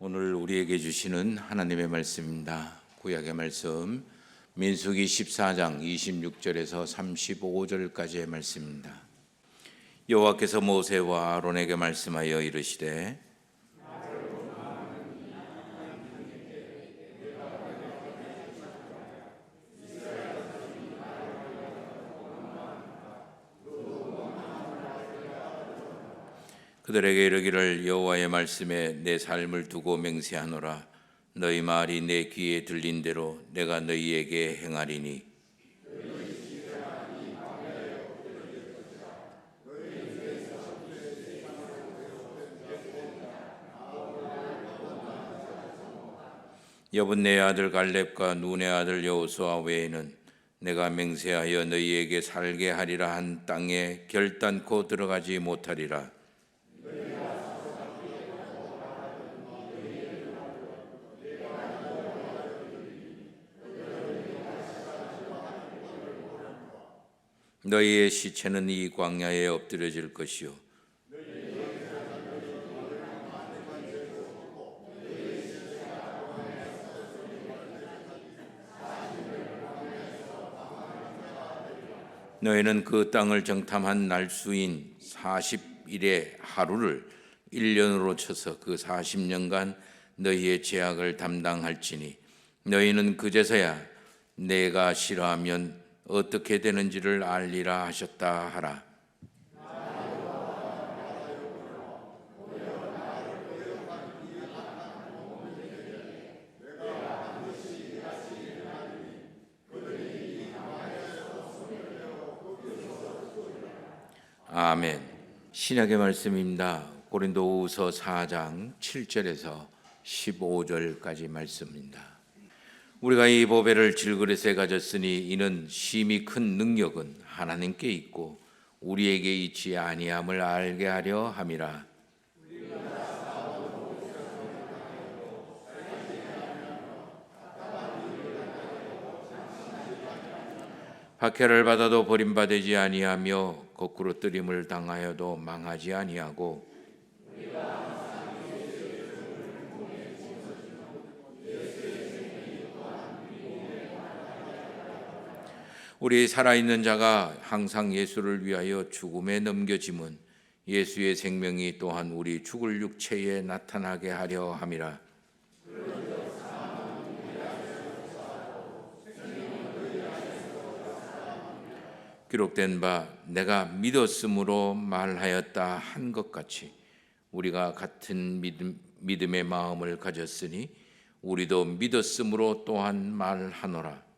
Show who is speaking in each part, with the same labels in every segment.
Speaker 1: 오늘 우리에게 주시는 하나님의 말씀입니다. 구약의 말씀 민수기 14장 26절에서 35절까지의 말씀입니다. 여호와께서 모세와 아론에게 말씀하여 이르시되 그들에게 이르기를 여호와의 말씀에 내 삶을 두고 맹세하노라. 너희 말이 내 귀에 들린 대로 내가 너희에게 행하리니 여분네 아들 갈렙과 눈의 아들 여호수아 외에는 내가 맹세하여 너희에게 살게 하리라 한 땅에 결단코 들어가지 못하리라. 너희의 시체는 이 광야에 엎드려질 것이요 너희는 그 땅을 정탐한 날수인 40일의 하루를 1년으로 쳐서 그 40년간 너희의 죄악을 담당할지니 너희는 그제서야 내가 싫어하면 어떻게 되는지를 알리라 하셨다 하라. 아멘. 신약의 말씀입니다. 고린도후서 4장 7절에서 15절까지 말씀입니다. 우리가 이 보배를 질그릇에 가졌으니 이는 심히 큰 능력은 하나님께 있고 우리에게 있지 아니함을 알게 하려 함이라. 박해를 받아도 버림받지 아니하며 거꾸로 뜨림을 당하여도 망하지 아니하고 우리 살아있는 자가 항상 예수를 위하여 죽음에 넘겨짐은 예수의 생명이 또한 우리 죽을 육체에 나타나게 하려 함이라. 기록된 바 내가 믿었으므로 말하였다 한 것 같이 우리가 같은 믿음의 마음을 가졌으니 우리도 믿었으므로 또한 말하노라.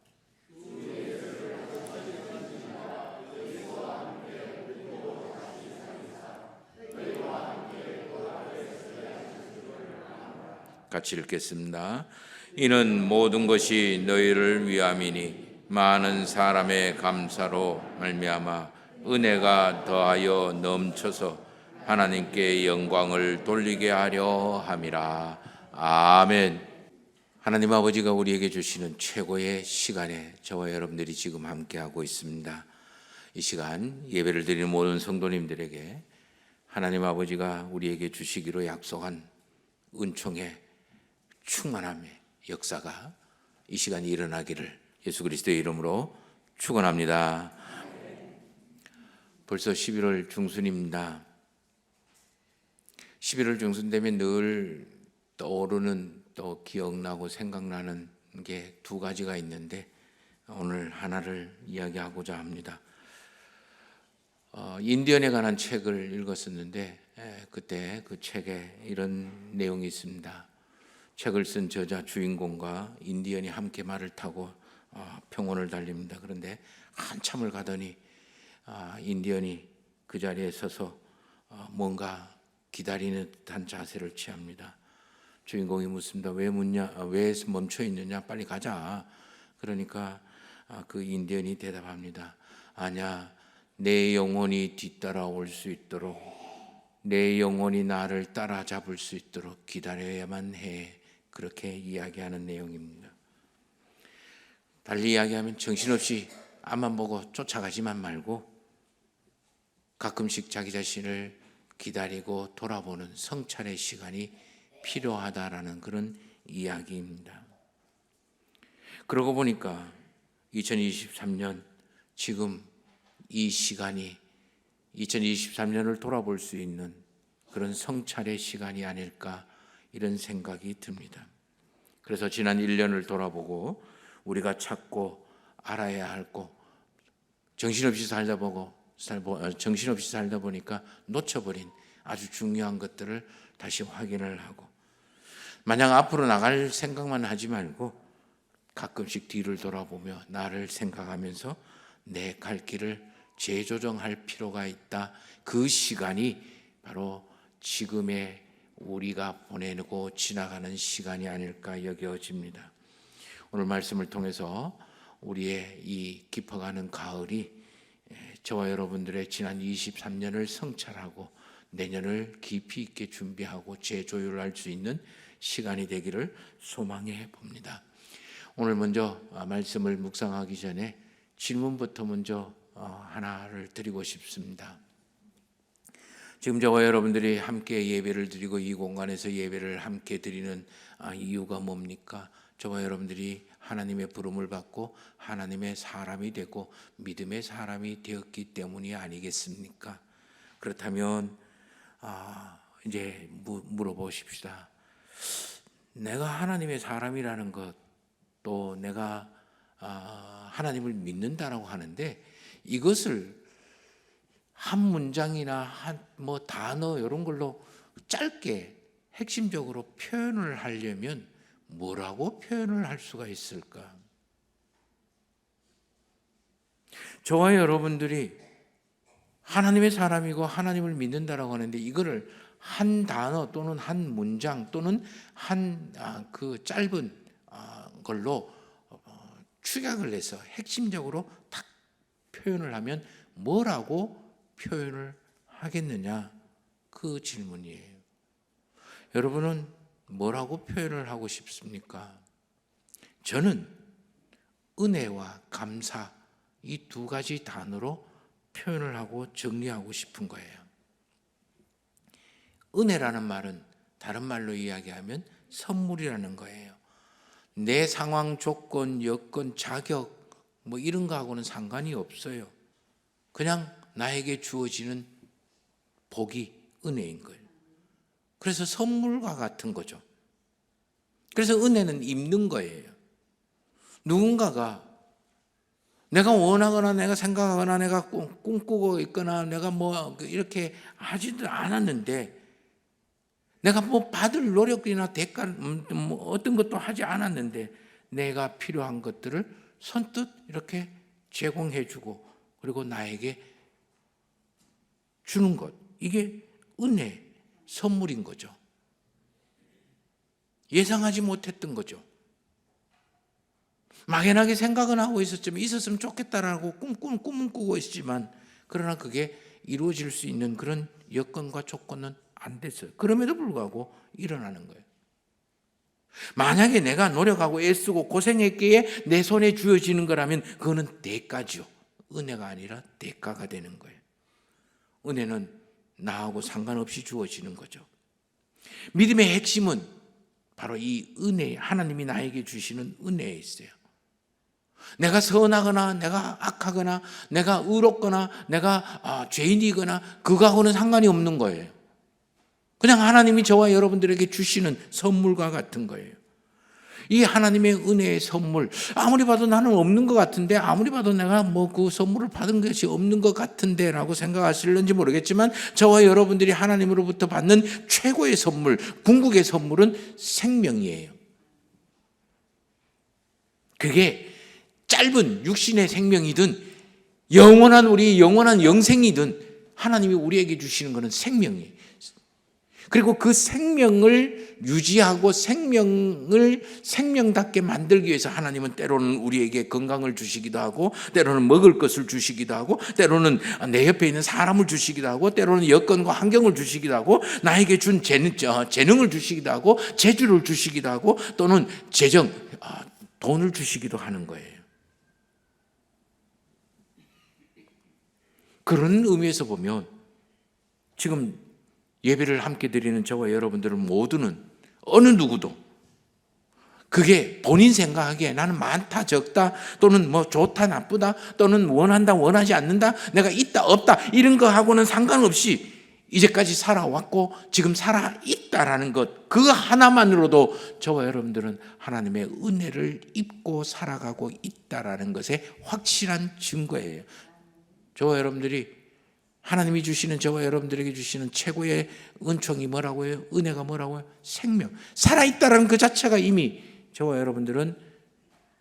Speaker 1: 같이 읽겠습니다. 이는 모든 것이 너희를 위함이니 많은 사람의 감사로 말미암아 은혜가 더하여 넘쳐서 하나님께 영광을 돌리게 하려 함이라. 아멘. 하나님 아버지가 우리에게 주시는 최고의 시간에 저와 여러분들이 지금 함께하고 있습니다. 이 시간 예배를 드리는 모든 성도님들에게 하나님 아버지가 우리에게 주시기로 약속한 은총의 충만함의 역사가 이 시간에 일어나기를 예수 그리스도의 이름으로 축원합니다. 벌써 11월 중순입니다. 11월 중순 되면 늘 떠오르는 또 기억나고 생각나는 게 두 가지가 있는데 오늘 하나를 이야기하고자 합니다. 인디언에 관한 책을 읽었었는데 그때 그 책에 이런 내용이 있습니다. 책을 쓴 저자 주인공과 인디언이 함께 말을 타고 평원을 달립니다. 그런데 한참을 가더니 인디언이 그 자리에 서서 뭔가 기다리는 듯한 자세를 취합니다. 주인공이 묻습니다. 왜 묻냐? 왜 멈춰 있느냐? 빨리 가자. 그러니까 그 인디언이 대답합니다. 아니야, 내 영혼이 뒤따라올 수 있도록, 내 영혼이 나를 따라잡을 수 있도록 기다려야만 해. 그렇게 이야기하는 내용입니다. 달리 이야기하면 정신없이 앞만 보고 쫓아가지만 말고 가끔씩 자기 자신을 기다리고 돌아보는 성찰의 시간이 필요하다라는 그런 이야기입니다. 그러고 보니까 2023년 지금 이 시간이 2023년을 돌아볼 수 있는 그런 성찰의 시간이 아닐까 이런 생각이 듭니다. 그래서 지난 1년을 돌아보고 우리가 찾고 알아야 할 거 정신없이 살다 보니까 놓쳐버린 아주 중요한 것들을 다시 확인을 하고 마냥 앞으로 나갈 생각만 하지 말고 가끔씩 뒤를 돌아보며 나를 생각하면서 내 갈 길을 재조정할 필요가 있다. 그 시간이 바로 지금의 우리가 보내고 지나가는 시간이 아닐까 여겨집니다. 오늘 말씀을 통해서 우리의 이 깊어가는 가을이 저와 여러분들의 지난 23년을 성찰하고 내년을 깊이 있게 준비하고 재조율할 수 있는 시간이 되기를 소망해 봅니다. 오늘 먼저 말씀을 묵상하기 전에 질문부터 먼저 하나를 드리고 싶습니다. 지금 저와 여러분들이 함께 예배를 드리고 이 공간에서 예배를 함께 드리는 이유가 뭡니까? 저와 여러분들이 하나님의 부름을 받고 하나님의 사람이 되고 믿음의 사람이 되었기 때문이 아니겠습니까? 그렇다면 이제 물어보십시다. 내가 하나님의 사람이라는 것, 또 내가 하나님을 믿는다라고 하는데 이것을 한 문장이나 뭐 단어 이런 걸로 짧게 핵심적으로 표현을 하려면 뭐라고 표현을 할 수가 있을까? 저와 여러분들이 하나님의 사람이고 하나님을 믿는다라고 하는데 이거를 한 단어 또는 한 문장 또는 한 그 짧은 걸로 축약을 해서 핵심적으로 딱 표현을 하면 뭐라고 표현을 하겠느냐? 그 질문이에요. 여러분은 뭐라고 표현을 하고 싶습니까? 저는 은혜와 감사 이 두 가지 단어로 표현을 하고 정리하고 싶은 거예요. 은혜라는 말은 다른 말로 이야기하면 선물이라는 거예요. 내 상황, 조건, 여건, 자격 뭐 이런 거하고는 상관이 없어요. 그냥 나에게 주어지는 복이 은혜인 거예요. 그래서 선물과 같은 거죠. 그래서 은혜는 입는 거예요. 누군가가 내가 원하거나 내가 생각하거나 내가 꿈꾸고 있거나 내가 뭐 이렇게 하지도 않았는데 내가 뭐 받을 노력이나 대가 뭐 어떤 것도 하지 않았는데 내가 필요한 것들을 선뜻 이렇게 제공해 주고 그리고 나에게 주는 것, 이게 은혜, 선물인 거죠. 예상하지 못했던 거죠. 막연하게 생각은 하고 있었지만 있었으면 좋겠다라고 꿈은 꾸고 있지만 그러나 그게 이루어질 수 있는 그런 여건과 조건은 안 됐어요. 그럼에도 불구하고 일어나는 거예요. 만약에 내가 노력하고 애쓰고 고생했기에 내 손에 주어지는 거라면 그거는 대가죠. 은혜가 아니라 대가가 되는 거예요. 은혜는 나하고 상관없이 주어지는 거죠. 믿음의 핵심은 바로 이 은혜, 하나님이 나에게 주시는 은혜에 있어요. 내가 선하거나 내가 악하거나 내가 의롭거나 내가 죄인이거나 그거하고는 상관이 없는 거예요. 그냥 하나님이 저와 여러분들에게 주시는 선물과 같은 거예요. 이 하나님의 은혜의 선물, 아무리 봐도 나는 없는 것 같은데, 아무리 봐도 내가 뭐 그 선물을 받은 것이 없는 것 같은데 라고 생각하실는지 모르겠지만 저와 여러분들이 하나님으로부터 받는 최고의 선물, 궁극의 선물은 생명이에요. 그게 짧은 육신의 생명이든 영원한 우리 영원한 영생이든 하나님이 우리에게 주시는 것은 생명이에요. 그리고 그 생명을 유지하고 생명을 생명답게 만들기 위해서 하나님은 때로는 우리에게 건강을 주시기도 하고 때로는 먹을 것을 주시기도 하고 때로는 내 옆에 있는 사람을 주시기도 하고 때로는 여건과 환경을 주시기도 하고 나에게 준 재능을 주시기도 하고 재주를 주시기도 하고 또는 돈을 주시기도 하는 거예요. 그런 의미에서 보면 지금 예배를 함께 드리는 저와 여러분들 모두는 어느 누구도. 그게 본인 생각하기에 나는 많다 적다 또는 뭐 좋다 나쁘다 또는 원한다 원하지 않는다 내가 있다 없다 이런 거하고는 상관없이 이제까지 살아왔고 지금 살아있다라는 것 그 하나만으로도 저와 여러분들은 하나님의 은혜를 입고 살아가고 있다라는 것의 확실한 증거예요. 저와 여러분들이 하나님이 주시는 저와 여러분들에게 주시는 최고의 은총이 뭐라고요? 은혜가 뭐라고요? 생명. 살아있다라는 그 자체가 이미 저와 여러분들은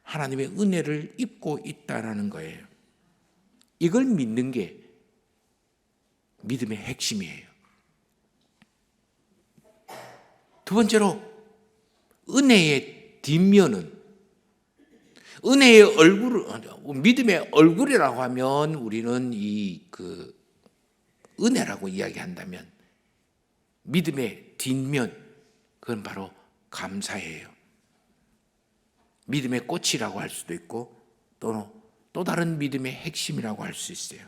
Speaker 1: 하나님의 은혜를 입고 있다라는 거예요. 이걸 믿는 게 믿음의 핵심이에요. 두 번째로 은혜의 뒷면은 은혜의 얼굴, 믿음의 얼굴이라고 하면 우리는 은혜라고 이야기한다면 믿음의 뒷면 그건 바로 감사예요. 믿음의 꽃이라고 할 수도 있고 또 다른 믿음의 핵심이라고 할 수 있어요.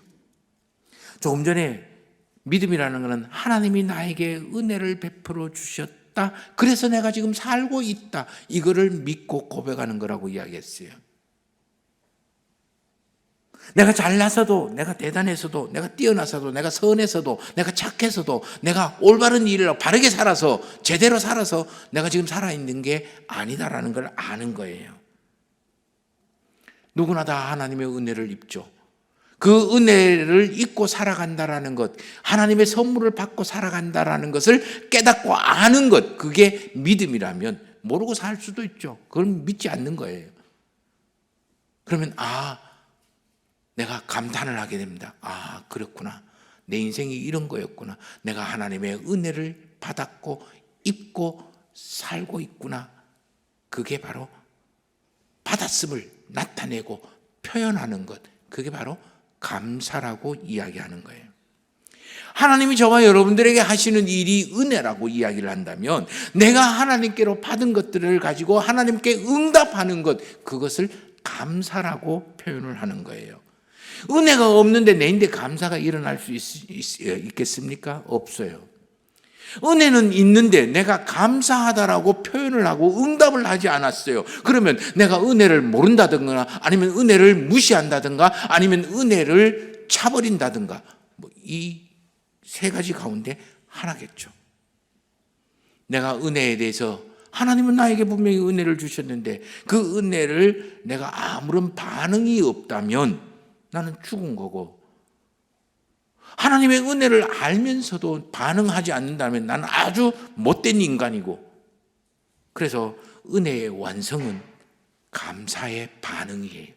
Speaker 1: 조금 전에 믿음이라는 것은 하나님이 나에게 은혜를 베풀어 주셨다. 그래서 내가 지금 살고 있다. 이거를 믿고 고백하는 거라고 이야기했어요. 내가 잘나서도, 내가 대단해서도, 내가 뛰어나서도, 내가 선해서도, 내가 착해서도, 내가 올바른 일을 바르게 살아서, 제대로 살아서 내가 지금 살아있는 게 아니다라는 걸 아는 거예요. 누구나 다 하나님의 은혜를 입죠. 그 은혜를 입고 살아간다라는 것, 하나님의 선물을 받고 살아간다라는 것을 깨닫고 아는 것, 그게 믿음이라면 모르고 살 수도 있죠. 그건 믿지 않는 거예요. 그러면 내가 감탄을 하게 됩니다. 그렇구나. 내 인생이 이런 거였구나. 내가 하나님의 은혜를 받았고 입고 살고 있구나. 그게 바로 받았음을 나타내고 표현하는 것. 그게 바로 감사라고 이야기하는 거예요. 하나님이 저와 여러분들에게 하시는 일이 은혜라고 이야기를 한다면 내가 하나님께로 받은 것들을 가지고 하나님께 응답하는 것, 그것을 감사라고 표현을 하는 거예요. 은혜가 없는데 내인데 감사가 일어날 수 있겠습니까? 없어요. 은혜는 있는데 내가 감사하다라고 표현을 하고 응답을 하지 않았어요. 그러면 내가 은혜를 모른다든가 아니면 은혜를 무시한다든가 아니면 은혜를 차버린다든가 이 세 가지 가운데 하나겠죠. 내가 은혜에 대해서 하나님은 나에게 분명히 은혜를 주셨는데 그 은혜를 내가 아무런 반응이 없다면 나는 죽은 거고, 하나님의 은혜를 알면서도 반응하지 않는다면 나는 아주 못된 인간이고, 그래서 은혜의 완성은 감사의 반응이에요.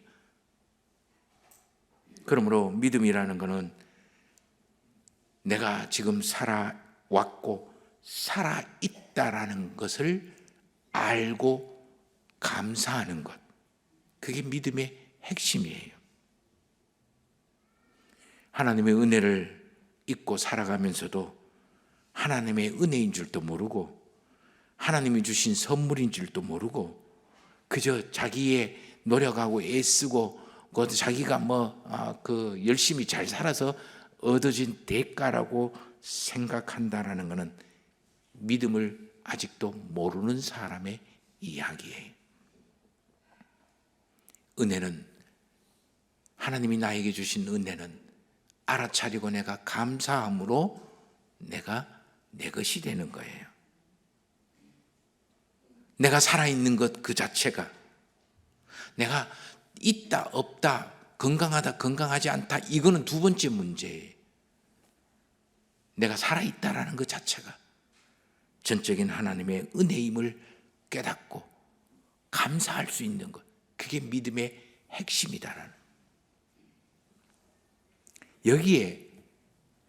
Speaker 1: 그러므로 믿음이라는 것은 내가 지금 살아왔고 살아있다라는 것을 알고 감사하는 것, 그게 믿음의 핵심이에요. 하나님의 은혜를 잊고 살아가면서도 하나님의 은혜인 줄도 모르고 하나님이 주신 선물인 줄도 모르고 그저 자기의 노력하고 애쓰고 자기가 열심히 잘 살아서 얻어진 대가라고 생각한다라는 것은 믿음을 아직도 모르는 사람의 이야기예요. 은혜는, 하나님이 나에게 주신 은혜는 알아차리고 내가 감사함으로 내가 내 것이 되는 거예요. 내가 살아있는 것 그 자체가, 내가 있다 없다, 건강하다 건강하지 않다, 이거는 두 번째 문제예요. 내가 살아있다라는 것 자체가 전적인 하나님의 은혜임을 깨닫고 감사할 수 있는 것, 그게 믿음의 핵심이다라는. 여기에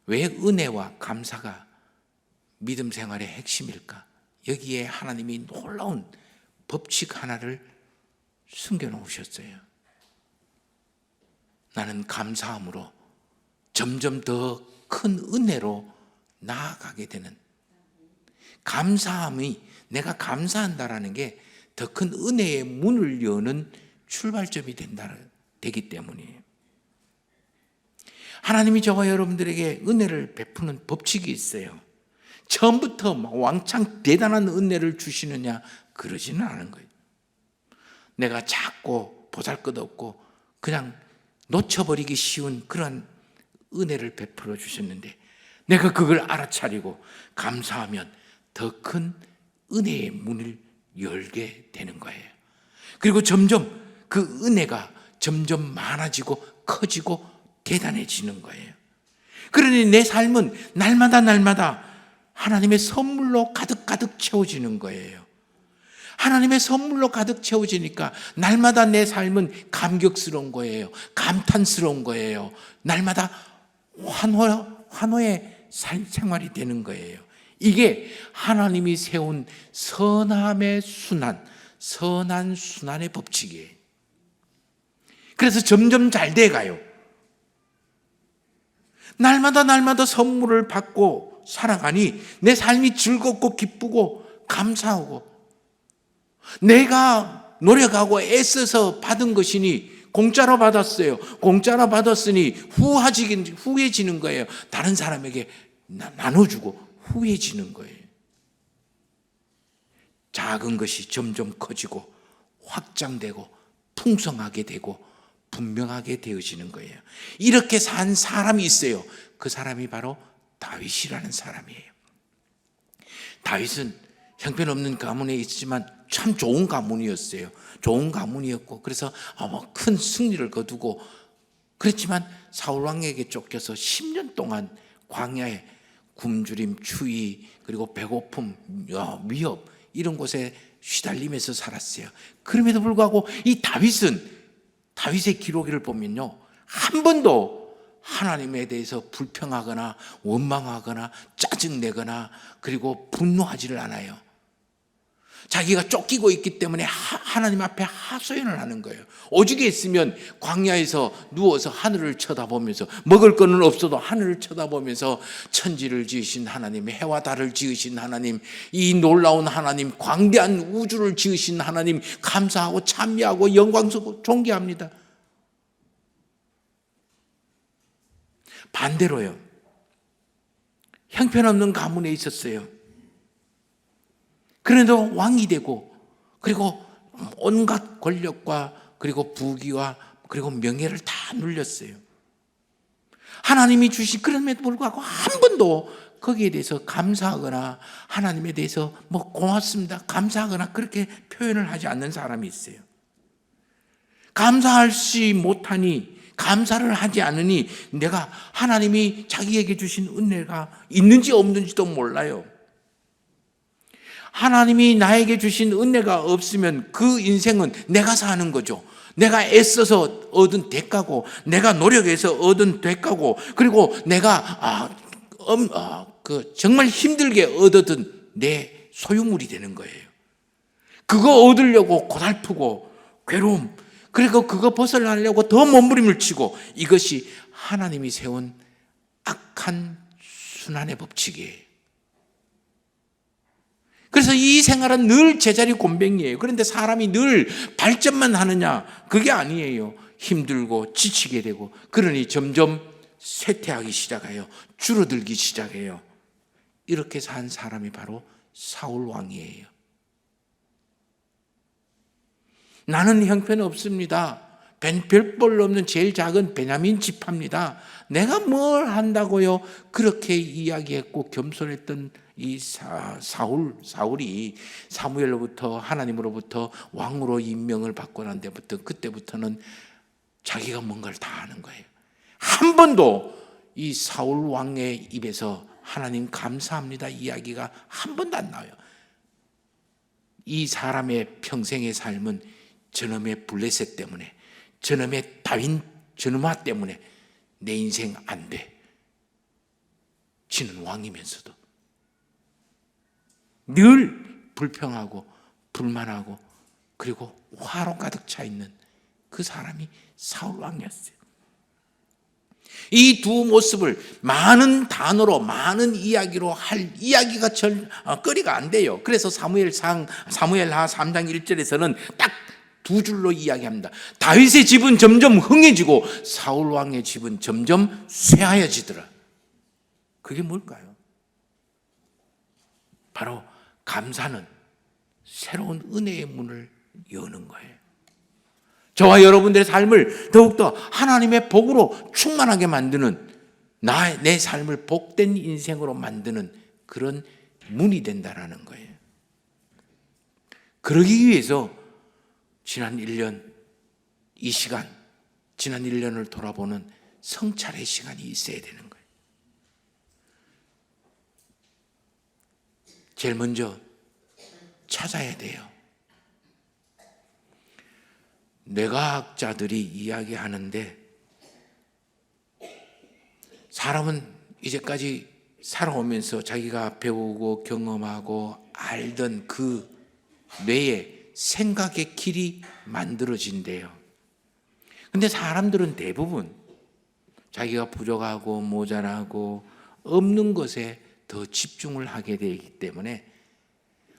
Speaker 1: 왜 은혜와 감사가 믿음 생활의 핵심일까? 여기에 하나님이 놀라운 법칙 하나를 숨겨놓으셨어요. 나는 감사함으로 점점 더 큰 은혜로 나아가게 되는, 감사함이, 내가 감사한다라는 게 더 큰 은혜의 문을 여는 출발점이 되기 때문이에요. 하나님이 저와 여러분들에게 은혜를 베푸는 법칙이 있어요. 처음부터 왕창 대단한 은혜를 주시느냐? 그러지는 않은 거예요. 내가 작고 보잘것없고 그냥 놓쳐버리기 쉬운 그런 은혜를 베풀어 주셨는데, 내가 그걸 알아차리고 감사하면 더 큰 은혜의 문을 열게 되는 거예요. 그리고 점점 그 은혜가 점점 많아지고 커지고 대단해지는 거예요. 그러니 내 삶은 날마다 하나님의 선물로 가득 채워지는 거예요. 하나님의 선물로 가득 채워지니까 날마다 내 삶은 감격스러운 거예요. 감탄스러운 거예요. 날마다 환호의 생활이 되는 거예요. 이게 하나님이 세운 선한 순환의 법칙이에요. 그래서 점점 잘 돼가요. 날마다 선물을 받고 살아가니 내 삶이 즐겁고 기쁘고 감사하고, 내가 노력하고 애써서 받은 것이니 공짜로 받았어요. 공짜로 받았으니 후해지는 거예요. 다른 사람에게 나눠주고 후해지는 거예요. 작은 것이 점점 커지고 확장되고 풍성하게 되고 분명하게 되어지는 거예요. 이렇게 산 사람이 있어요. 그 사람이 바로 다윗이라는 사람이에요. 다윗은 형편없는 가문에 있지만 참 좋은 가문이었어요. 좋은 가문이었고, 그래서 큰 승리를 거두고 그렇지만 사울 왕에게 쫓겨서 10년 동안 광야에 굶주림, 추위, 그리고 배고픔, 위협, 이런 곳에 시달리면서 살았어요. 그럼에도 불구하고 이 다윗의 기록을 보면요, 한 번도 하나님에 대해서 불평하거나 원망하거나 짜증내거나 그리고 분노하지를 않아요. 자기가 쫓기고 있기 때문에 하나님 앞에 하소연을 하는 거예요. 오죽에 있으면 광야에서 누워서 하늘을 쳐다보면서, 먹을 거는 없어도 하늘을 쳐다보면서 천지를 지으신 하나님, 해와 달을 지으신 하나님, 이 놀라운 하나님, 광대한 우주를 지으신 하나님 감사하고 찬미하고 영광스럽고 존귀합니다. 반대로요, 형편없는 가문에 있었어요. 그래도 왕이 되고, 그리고 온갖 권력과 그리고 부귀와 그리고 명예를 다 눌렸어요. 하나님이 주신, 그럼에도 불구하고 한 번도 거기에 대해서 감사하거나 하나님에 대해서 고맙습니다, 감사하거나 그렇게 표현을 하지 않는 사람이 있어요. 감사하지 못하니, 감사를 하지 않으니 내가 하나님이 자기에게 주신 은혜가 있는지 없는지도 몰라요. 하나님이 나에게 주신 은혜가 없으면 그 인생은 내가 사는 거죠. 내가 애써서 얻은 대가고, 내가 노력해서 얻은 대가고, 그리고 내가 정말 힘들게 얻었던 내 소유물이 되는 거예요. 그거 얻으려고 고달프고 괴로움, 그리고 그거 벗어나려고 더 몸부림을 치고, 이것이 하나님이 세운 악한 순환의 법칙이에요. 그래서 이 생활은 늘 제자리 곤뱅이에요. 그런데 사람이 늘 발전만 하느냐? 그게 아니에요. 힘들고 지치게 되고, 그러니 점점 쇠퇴하기 시작해요. 줄어들기 시작해요. 이렇게 산 사람이 바로 사울 왕이에요. 나는 형편없습니다. 별볼 없는 제일 작은 베냐민 지파입니다. 내가 뭘 한다고요? 그렇게 이야기했고 겸손했던 이 사울이 사무엘로부터, 하나님으로부터 왕으로 임명을 받고 난 데부터, 그때부터는 자기가 뭔가를 다 하는 거예요. 한 번도 이 사울 왕의 입에서 하나님 감사합니다 이야기가 한 번도 안 나와요. 이 사람의 평생의 삶은 저놈의 블레셋 때문에, 저놈의 다윈 저놈아 때문에 내 인생 안 돼. 지는 왕이면서도 늘 불평하고 불만하고 그리고 화로 가득 차 있는 그 사람이 사울 왕이었어요. 이 두 모습을 많은 단어로, 많은 이야기로 할 이야기가 거리가 안 돼요. 그래서 사무엘하 3장 1절에서는 딱 두 줄로 이야기합니다. 다윗의 집은 점점 흥해지고 사울 왕의 집은 점점 쇠하여지더라. 그게 뭘까요? 바로 감사는 새로운 은혜의 문을 여는 거예요. 저와 여러분들의 삶을 더욱더 하나님의 복으로 충만하게 만드는, 내 삶을 복된 인생으로 만드는 그런 문이 된다라는 거예요. 그러기 위해서 지난 1년, 이 시간, 지난 1년을 돌아보는 성찰의 시간이 있어야 되는 거예요. 제일 먼저 찾아야 돼요. 뇌과학자들이 이야기하는데, 사람은 이제까지 살아오면서 자기가 배우고 경험하고 알던 그 뇌에 생각의 길이 만들어진대요. 근데 사람들은 대부분 자기가 부족하고 모자라고 없는 것에 더 집중을 하게 되기 때문에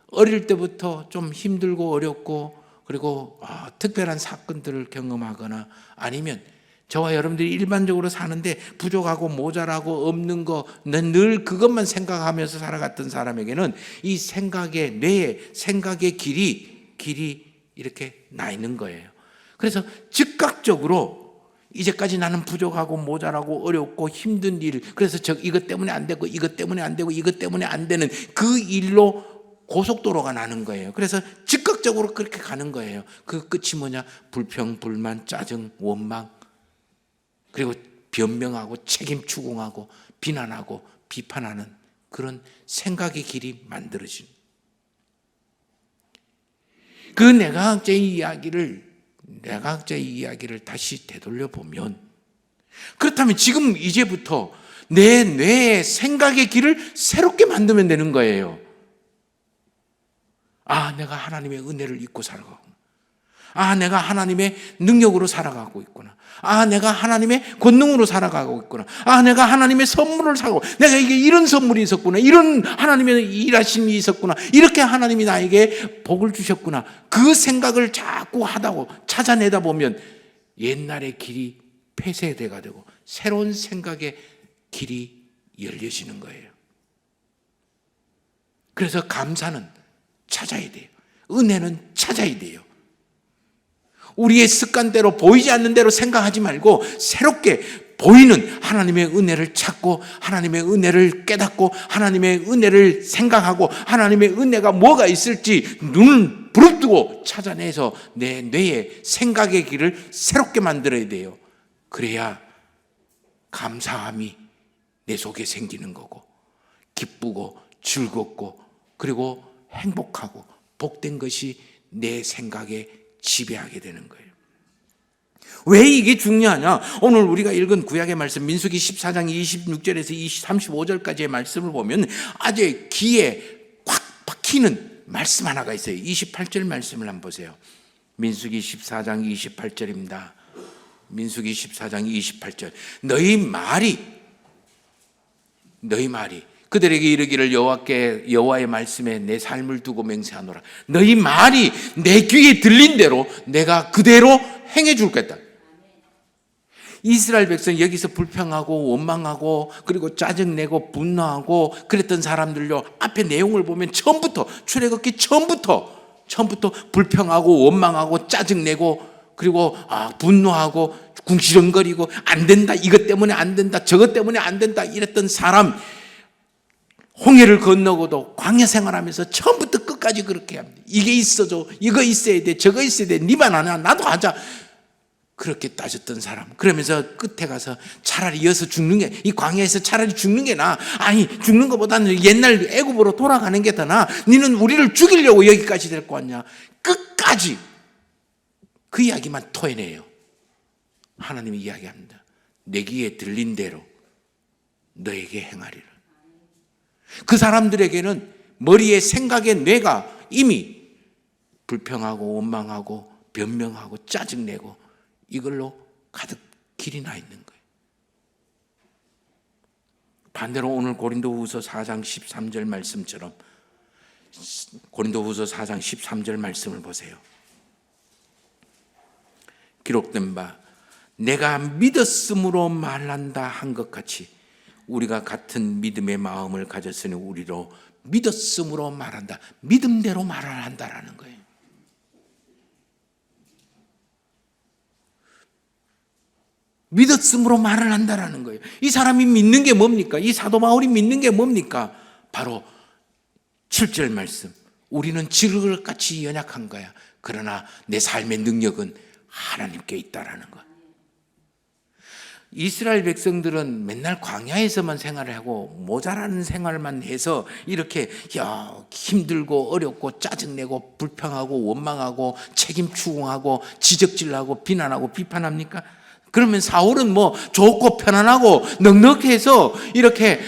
Speaker 1: 어릴 때부터 좀 힘들고 어렵고, 그리고 특별한 사건들을 경험하거나, 아니면 저와 여러분들이 일반적으로 사는데 부족하고 모자라고 없는 거 늘 그것만 생각하면서 살아갔던 사람에게는 이 생각의, 뇌의 생각의 길이 이렇게 나 있는 거예요. 그래서 즉각적으로 이제까지 나는 부족하고 모자라고 어렵고 힘든 일, 그래서 이것 때문에 안 되고 이것 때문에 안 되고 이것 때문에 안 되는 그 일로 고속도로가 나는 거예요. 그래서 즉각적으로 그렇게 가는 거예요. 그 끝이 뭐냐? 불평, 불만, 짜증, 원망, 그리고 변명하고 책임 추궁하고 비난하고 비판하는 그런 생각의 길이 만들어진, 그 뇌과학자의 이야기를 다시 되돌려 보면, 그렇다면 지금 이제부터 내 뇌의 생각의 길을 새롭게 만들면 되는 거예요. 내가 하나님의 은혜를 잊고 살아가고, 내가 하나님의 능력으로 살아가고 있구나. 내가 하나님의 권능으로 살아가고 있구나. 내가 하나님의 선물을 사고, 내가 이게 이런 선물이 있었구나. 이런 하나님의 일하심이 있었구나. 이렇게 하나님이 나에게 복을 주셨구나. 그 생각을 자꾸 하다고 찾아내다 보면 옛날의 길이 폐쇄되가 되고 새로운 생각의 길이 열려지는 거예요. 그래서 감사는 찾아야 돼요. 은혜는 찾아야 돼요. 우리의 습관대로, 보이지 않는 대로 생각하지 말고 새롭게 보이는 하나님의 은혜를 찾고, 하나님의 은혜를 깨닫고, 하나님의 은혜를 생각하고, 하나님의 은혜가 뭐가 있을지 눈을 부릅뜨고 찾아내서 내 뇌의 생각의 길을 새롭게 만들어야 돼요. 그래야 감사함이 내 속에 생기는 거고, 기쁘고 즐겁고, 그리고 행복하고 복된 것이 내 생각에 지배하게 되는 거예요. 왜 이게 중요하냐? 오늘 우리가 읽은 구약의 말씀, 민수기 14장 26절에서 35절까지의 말씀을 보면 아주 귀에 꽉 박히는 말씀 하나가 있어요. 28절 말씀을 한번 보세요. 민수기 14장 28절입니다. 민수기 14장 28절. 너희 말이 그들에게 이르기를 여호와의 말씀에 내 삶을 두고 맹세하노라. 너희 말이 내 귀에 들린 대로 내가 그대로 행해 줄 거다. 이스라엘 백성 여기서 불평하고 원망하고 그리고 짜증내고 분노하고 그랬던 사람들요, 앞에 내용을 보면 처음부터, 출애굽기 처음부터 불평하고 원망하고 짜증내고 그리고 분노하고 궁시렁거리고 안 된다, 이것 때문에 안 된다, 저것 때문에 안 된다 이랬던 사람, 홍해를 건너고도 광야 생활하면서 처음부터 끝까지 그렇게 합니다. 이게 있어줘, 이거 있어야 돼, 저거 있어야 돼, 니만 안 해, 나도 하자, 그렇게 따졌던 사람. 그러면서 끝에 가서 차라리 이어서 죽는 게, 이 광야에서 차라리 죽는 게 나아. 아니, 죽는 것보다는 옛날 애굽으로 돌아가는 게 더 나아. 너는 우리를 죽이려고 여기까지 데리고 왔냐. 끝까지 그 이야기만 토해내요. 하나님이 이야기합니다. 내 귀에 들린 대로 너에게 행하리라. 그 사람들에게는 머리에 생각의 뇌가 이미 불평하고 원망하고 변명하고 짜증내고 이걸로 가득 길이 나 있는 거예요. 반대로 오늘 고린도후서 4장 13절 말씀처럼, 고린도후서 4장 13절 말씀을 보세요. 기록된 바 내가 믿었으므로 말한다 한 것 같이 우리가 같은 믿음의 마음을 가졌으니 우리로 믿었음으로 말한다. 믿음대로 말을 한다라는 거예요. 믿었음으로 말을 한다라는 거예요. 이 사람이 믿는 게 뭡니까? 이 사도 바울이 믿는 게 뭡니까? 바로 7절 말씀. 우리는 지극같이 연약한 거야. 그러나 내 삶의 능력은 하나님께 있다라는 거. 이스라엘 백성들은 맨날 광야에서만 생활을 하고 모자라는 생활만 해서 이렇게 힘들고 어렵고 짜증내고 불평하고 원망하고 책임 추궁하고 지적질하고 비난하고 비판합니까? 그러면 사울은 좋고 편안하고 넉넉해서 이렇게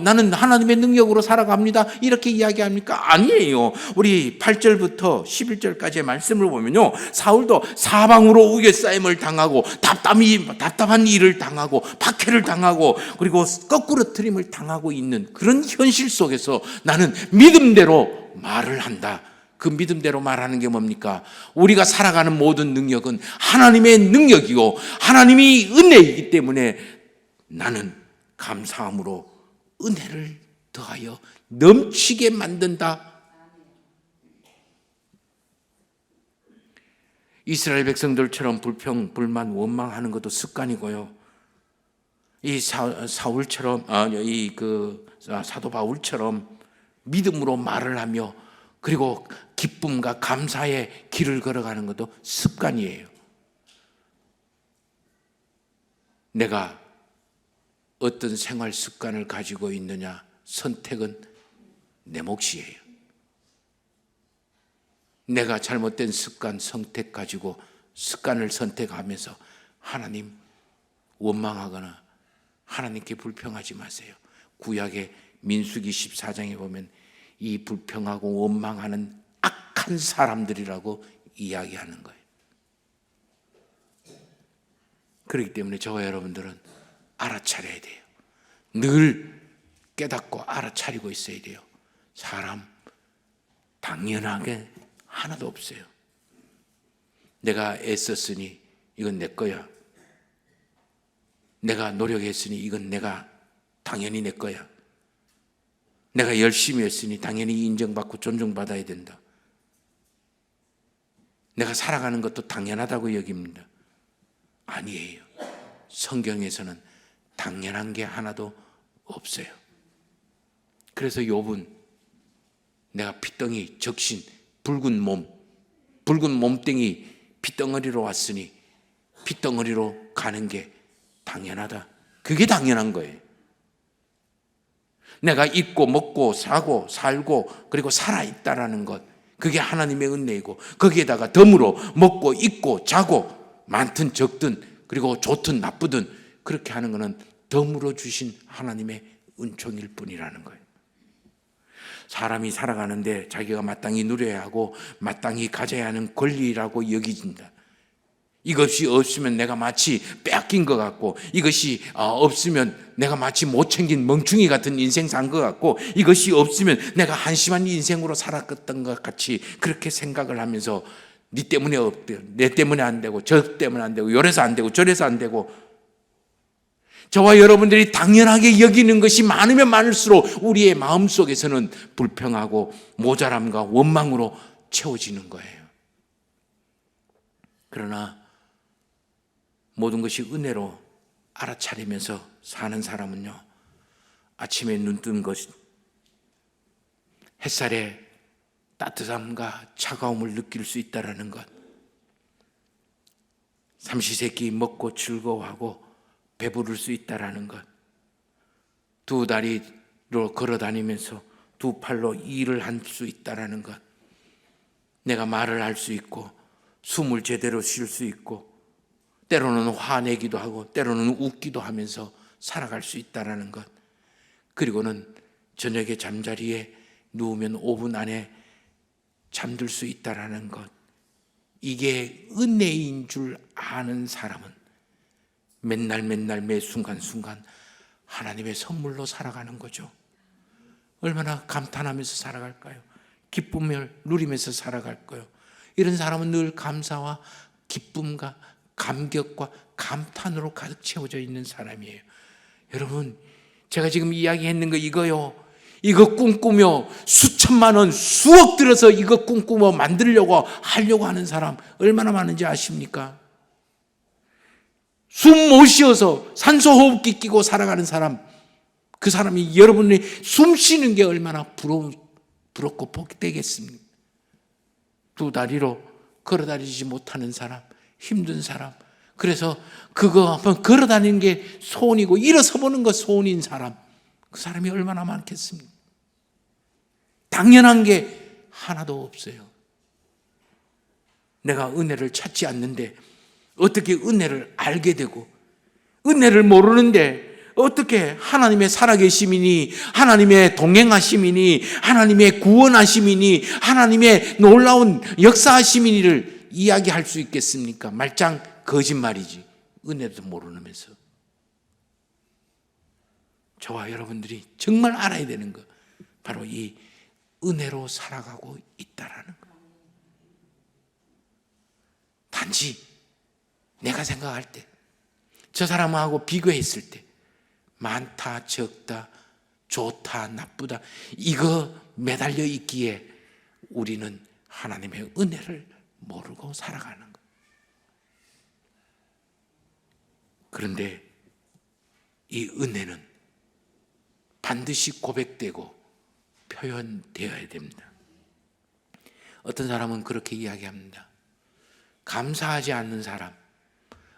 Speaker 1: 나는 하나님의 능력으로 살아갑니다 이렇게 이야기합니까? 아니에요. 우리 8절부터 11절까지의 말씀을 보면요, 사울도 사방으로 우겨싸임을 당하고 답답한 일을 당하고 박해를 당하고 그리고 거꾸러뜨림을 당하고 있는 그런 현실 속에서 나는 믿음대로 말을 한다. 그 믿음대로 말하는 게 뭡니까? 우리가 살아가는 모든 능력은 하나님의 능력이고 하나님이 은혜이기 때문에 나는 감사함으로 은혜를 더하여 넘치게 만든다. 이스라엘 백성들처럼 불평, 불만, 원망하는 것도 습관이고요. 이 사울처럼 사도 바울처럼 믿음으로 말을 하며 그리고 기쁨과 감사의 길을 걸어가는 것도 습관이에요. 내가 어떤 생활 습관을 가지고 있느냐, 선택은 내 몫이에요. 내가 잘못된 습관, 선택 가지고 습관을 선택하면서 하나님 원망하거나 하나님께 불평하지 마세요. 구약의 민수기 14장에 보면 이 불평하고 원망하는 악한 사람들이라고 이야기하는 거예요. 그렇기 때문에 저와 여러분들은 알아차려야 돼요. 늘 깨닫고 알아차리고 있어야 돼요. 사람 당연하게 하나도 없어요. 내가 애썼으니 이건 내 거야. 내가 노력했으니 이건 당연히 내 거야. 내가 열심히 했으니 당연히 인정받고 존중받아야 된다. 내가 살아가는 것도 당연하다고 여깁니다. 아니에요. 성경에서는 당연한 게 하나도 없어요. 그래서 욥은 내가 핏덩이, 적신, 붉은 몸뚱이 핏덩어리로 왔으니 핏덩어리로 가는 게 당연하다. 그게 당연한 거예요. 내가 입고 먹고 사고 살고 그리고 살아있다라는 것, 그게 하나님의 은혜이고 거기에다가 덤으로 먹고 입고 자고 많든 적든 그리고 좋든 나쁘든 그렇게 하는 것은 덤으로 주신 하나님의 은총일 뿐이라는 거예요. 사람이 살아가는데 자기가 마땅히 누려야 하고 마땅히 가져야 하는 권리라고 여겨진다. 이것이 없으면 내가 마치 빼앗긴 것 같고, 이것이 없으면 내가 마치 못 챙긴 멍충이 같은 인생 산 것 같고, 이것이 없으면 내가 한심한 인생으로 살았던 것 같이 그렇게 생각을 하면서 네 때문에 없대요, 내 때문에 안 되고 저 때문에 안 되고 요래서 안 되고 저래서 안 되고, 저와 여러분들이 당연하게 여기는 것이 많으면 많을수록 우리의 마음속에서는 불평하고 모자람과 원망으로 채워지는 거예요. 그러나 모든 것이 은혜로 알아차리면서 사는 사람은요, 아침에 눈 뜬 것, 햇살의 따뜻함과 차가움을 느낄 수 있다는 것, 삼시세끼 먹고 즐거워하고 배부를 수 있다는 것, 두 다리로 걸어 다니면서 두 팔로 일을 할 수 있다는 것, 내가 말을 할 수 있고 숨을 제대로 쉴 수 있고 때로는 화내기도 하고 때로는 웃기도 하면서 살아갈 수 있다는 것, 그리고는 저녁에 잠자리에 누우면 5분 안에 잠들 수 있다는 것, 이게 은혜인 줄 아는 사람은 맨날 매 순간순간 하나님의 선물로 살아가는 거죠. 얼마나 감탄하면서 살아갈까요? 기쁨을 누리면서 살아갈까요? 이런 사람은 늘 감사와 기쁨과 감격과 감탄으로 가득 채워져 있는 사람이에요. 여러분, 제가 지금 이야기했는 거 이거요. 이거 꿈꾸며 수천만 원, 수억 들어서 이거 꿈꾸며 만들려고 하려고 하는 사람 얼마나 많은지 아십니까? 숨 못 쉬어서 산소호흡기 끼고 살아가는 사람, 그 사람이 여러분이 숨 쉬는 게 얼마나 부럽고 복되겠습니까? 두 다리로 걸어 다니지 못하는 사람, 힘든 사람, 그래서 그거 한번 걸어 다니는 게 소원이고 일어서 보는 거 소원인 사람, 그 사람이 얼마나 많겠습니까? 당연한 게 하나도 없어요. 내가 은혜를 찾지 않는데 어떻게 은혜를 알게 되고, 은혜를 모르는데 어떻게 하나님의 살아계심이니, 하나님의 동행하심이니, 하나님의 구원하심이니, 하나님의 놀라운 역사하심이니를 이야기할 수 있겠습니까? 말짱 거짓말이지. 은혜도 모르면서. 저와 여러분들이 정말 알아야 되는 거, 바로 이 은혜로 살아가고 있다라는 거. 단지 내가 생각할 때, 저 사람하고 비교했을 때 많다, 적다, 좋다, 나쁘다, 이거 매달려 있기에 우리는 하나님의 은혜를 모르고 살아가는 것. 그런데 이 은혜는 반드시 고백되고 표현되어야 됩니다. 어떤 사람은 그렇게 이야기합니다. 감사하지 않는 사람,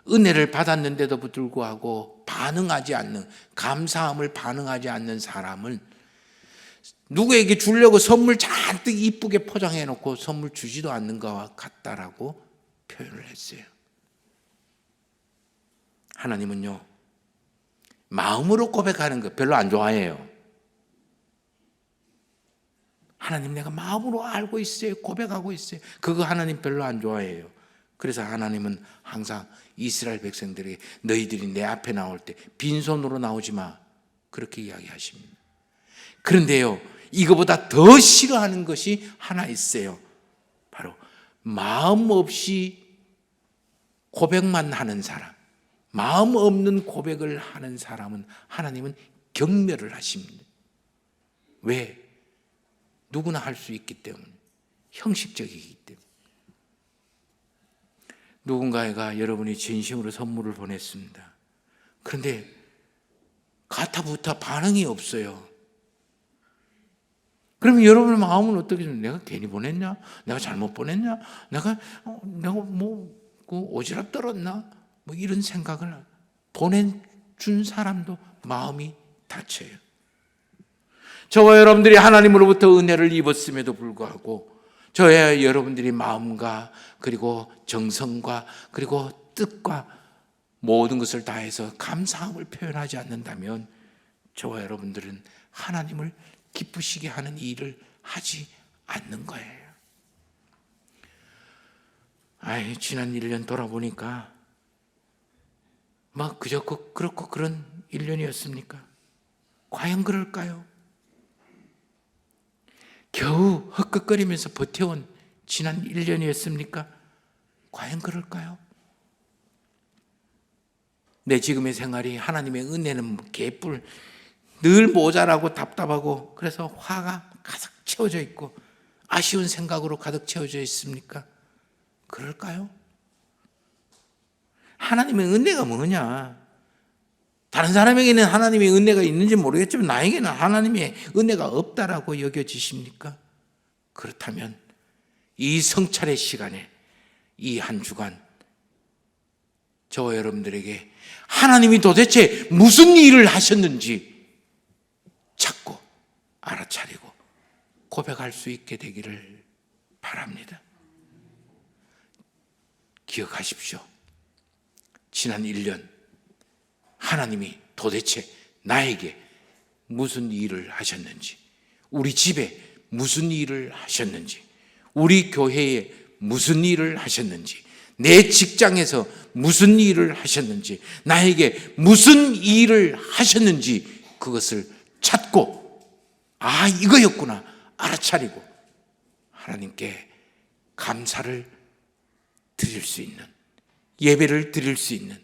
Speaker 1: 은혜를 받았는데도 불구하고 반응하지 않는, 감사함을 반응하지 않는 사람은 누구에게 주려고 선물 잔뜩 이쁘게 포장해 놓고 선물 주지도 않는 것과 같다라고 표현을 했어요. 하나님은요, 마음으로 고백하는 거 별로 안 좋아해요. 하나님, 내가 마음으로 알고 있어요, 고백하고 있어요, 그거 하나님 별로 안 좋아해요. 그래서 하나님은 항상 이스라엘 백성들에게 너희들이 내 앞에 나올 때 빈손으로 나오지 마, 그렇게 이야기하십니다. 그런데요, 이거보다 더 싫어하는 것이 하나 있어요. 바로 마음 없이 고백만 하는 사람, 마음 없는 고백을 하는 사람은 하나님은 경멸을 하십니다. 왜? 누구나 할 수 있기 때문에, 형식적이기 때문에. 누군가가 여러분이 진심으로 선물을 보냈습니다. 그런데 가타부타 반응이 없어요. 그러면 여러분의 마음은 어떻게 되냐? 내가 괜히 보냈냐? 내가 잘못 보냈냐? 내가 오지랖 떨었나? 이런 생각을, 보내준 사람도 마음이 다쳐요. 저와 여러분들이 하나님으로부터 은혜를 입었음에도 불구하고 저와 여러분들이 마음과 그리고 정성과 그리고 뜻과 모든 것을 다해서 감사함을 표현하지 않는다면 저와 여러분들은 하나님을 기쁘시게 하는 일을 하지 않는 거예요. 지난 1년 돌아보니까 그저 그렇고 그런 1년이었습니까? 과연 그럴까요? 겨우 헛걱거리면서 버텨온 지난 1년이었습니까? 과연 그럴까요? 내 지금의 생활이 하나님의 은혜는 개뿔, 늘 모자라고 답답하고 그래서 화가 가득 채워져 있고 아쉬운 생각으로 가득 채워져 있습니까? 그럴까요? 하나님의 은혜가 뭐냐? 다른 사람에게는 하나님의 은혜가 있는지 모르겠지만 나에게는 하나님의 은혜가 없다라고 여겨지십니까? 그렇다면 이 성찰의 시간에 이 한 주간 저와 여러분들에게 하나님이 도대체 무슨 일을 하셨는지 찾고 알아차리고 고백할 수 있게 되기를 바랍니다. 기억하십시오. 지난 1년 하나님이 도대체 나에게 무슨 일을 하셨는지, 우리 집에 무슨 일을 하셨는지, 우리 교회에 무슨 일을 하셨는지, 내 직장에서 무슨 일을 하셨는지, 나에게 무슨 일을 하셨는지 그것을 찾고 이거였구나 알아차리고 하나님께 감사를 드릴 수 있는, 예배를 드릴 수 있는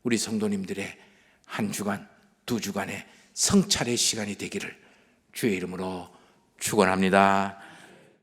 Speaker 1: 우리 성도님들의 한 주간, 두 주간의 성찰의 시간이 되기를 주의 이름으로 축원합니다.